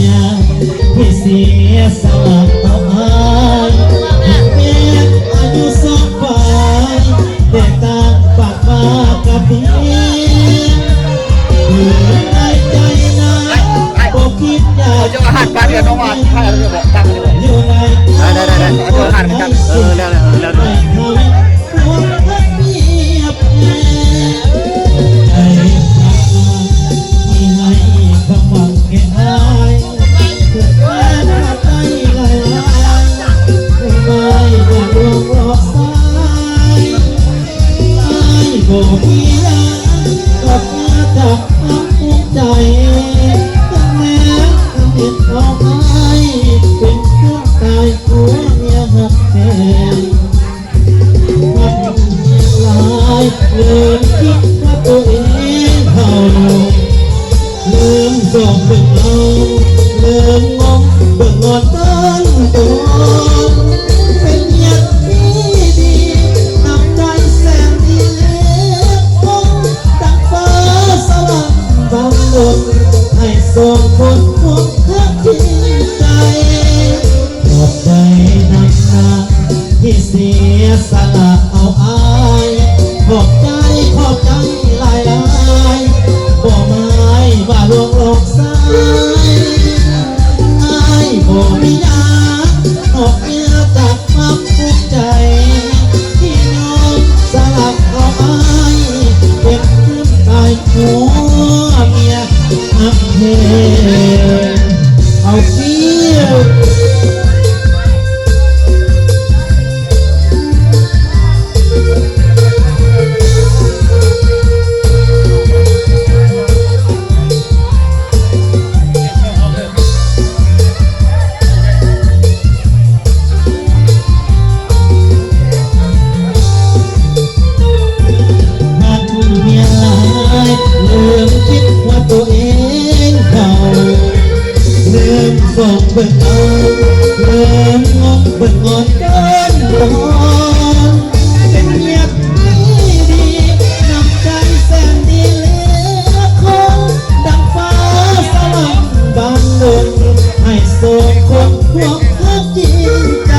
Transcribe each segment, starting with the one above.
ยที่เสียสละเอาอายแม้อายุสองฝ่ายแต่ต่างปากมากับเพียงอยู่ในใจนะบอกคิดอยาก จะอาหารการเรียนน้องวานให้เราจะบอกตั้งเลยอยู่ในได้อาหารกันแล้วพวกพักเมียบแน่ใจที่ให้ความหวังแก่อายเพื่อแค่ทำใจลายลายไม่อยากลวงหลอกสายไม่บอกมีรักกับเมื่อจากความภูมิใจตั้งแม้คำเด็ดของอายเป็นเครื่องตายหัวเมียหักแทนลายลืมคิดว่าตัวเองเท่าลืมส่องเบิ่งเอาลืมมองเบิ่งงอนต้นตัวเป็นอย่างนี้ดีนำใจแสนดีเล็กคงดังฟ้าสว่างบางดวงให้ส่งคนพวกเธอที่ใจขอบใจนักหนาที่เสียสละเอาอายขอบใจหลายหลายบ่ไม้ว่าลวงหลอกสายอายบ่มียานอกเหนือจากความภูมิใจที่น้องสละเอาอายเก็บขึ้นกายหัวเมียหักเหเอาเกี้ยวส่งเบิ่งเอาเริ่มงงเบิ่งงอนเกินร้อนเป็นเงียบที่ดีนำใจแสนดีเลือกคงดังฟ้าสว่างบางดวงให้ส่งคนพวกเธอจริงใจ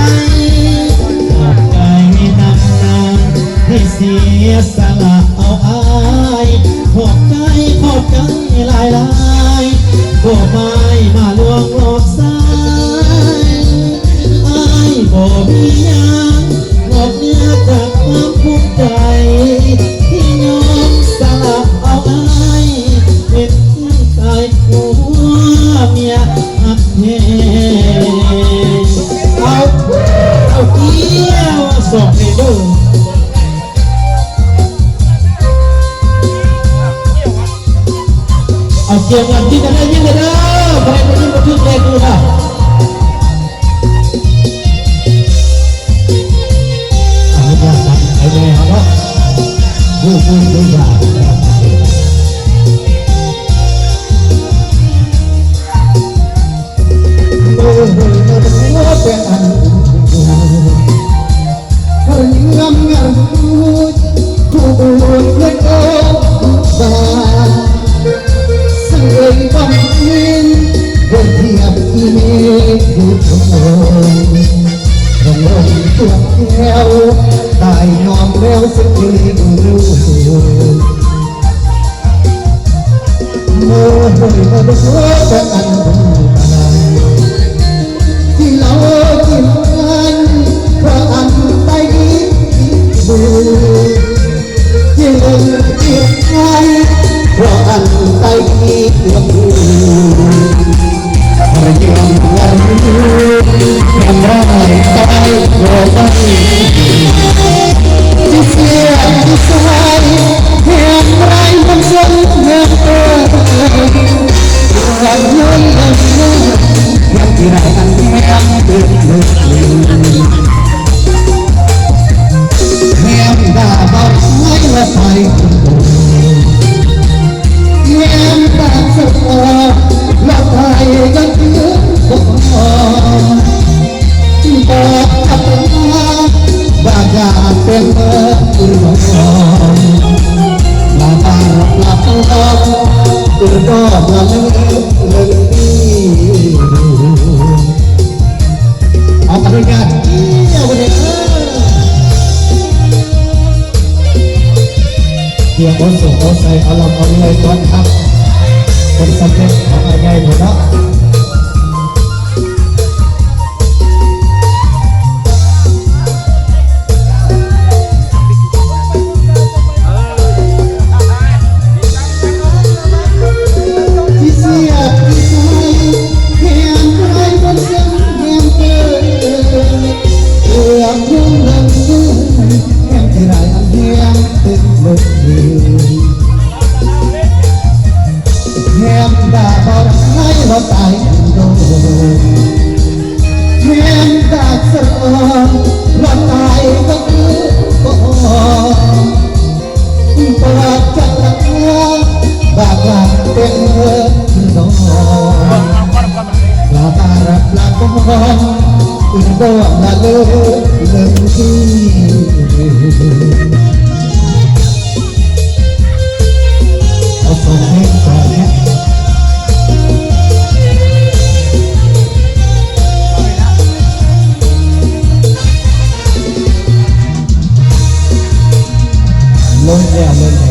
ขอบใจนำนางให้เสียสละเอาอายขอบใจหลายหลายพวกไม้มาลวงหลอกสายอายบ่มีหยังนอกเหนือจากความภูมิใจที่ยอมสละเอาอายเป็นกายหัวเมียหักแหงเอาเกี้ยวส่งให้ดูเอาเกี่ยวกับที่จะได้ยินเลยนะใครไม่ยินก็ทึกเลขดูนะเอาไม่ยากนะไอ้แม่เขาเนาะพูดยากโอ้โหเป็นอันงามงามทุกคนเล็กโอ้บ้าเอ่ยบังเอิญเรื่องเทียบอีเมฆดูโถระลมตัวแก้วตายนอมแล้วสักทีรู้โม่หอยมาดูแต่อันที่เรากินกันเพราะอันใต้ดินมือยิ่งเจ็บใจเพราะอันใต้ที่เกือบรู้พระยามวันทำร้ายตายเพราะไม่ที่เสียที่สายแห่งไรมันสนแห่งเอ่ยรักย้อนหลังเมื่อยังที่ไรอันแห่งเดินแห่งดาบไม่ละไปแม่ตาสะท้อนละไทยกันเพื่อนบอกกับบางอย่างเป็นเมื่อคืนวันลาบารับตัวก็ละเมื่อปี โอ้สุโอ้ใส่เอาลำเอาเลยก่อนครับเป็นสำเร็จของอะไรหมดเนาะที่เสียที่ใจแหงใครบนเส้นแหงเกินเอื้อมยุ่งเลิงเกินแหงที่ไรอันแหงติดลมเดืแหงด่าบ่ได้เราตายโดนแหงด่าสะเราตายก็คือบ่เปิดจักรวาลบากหลังเป็นเธอน้องลาตารับลาก็มองอึดบ่ละเลิกที่เอาส่งเพลงก่อนเนี่ยลงแล้ว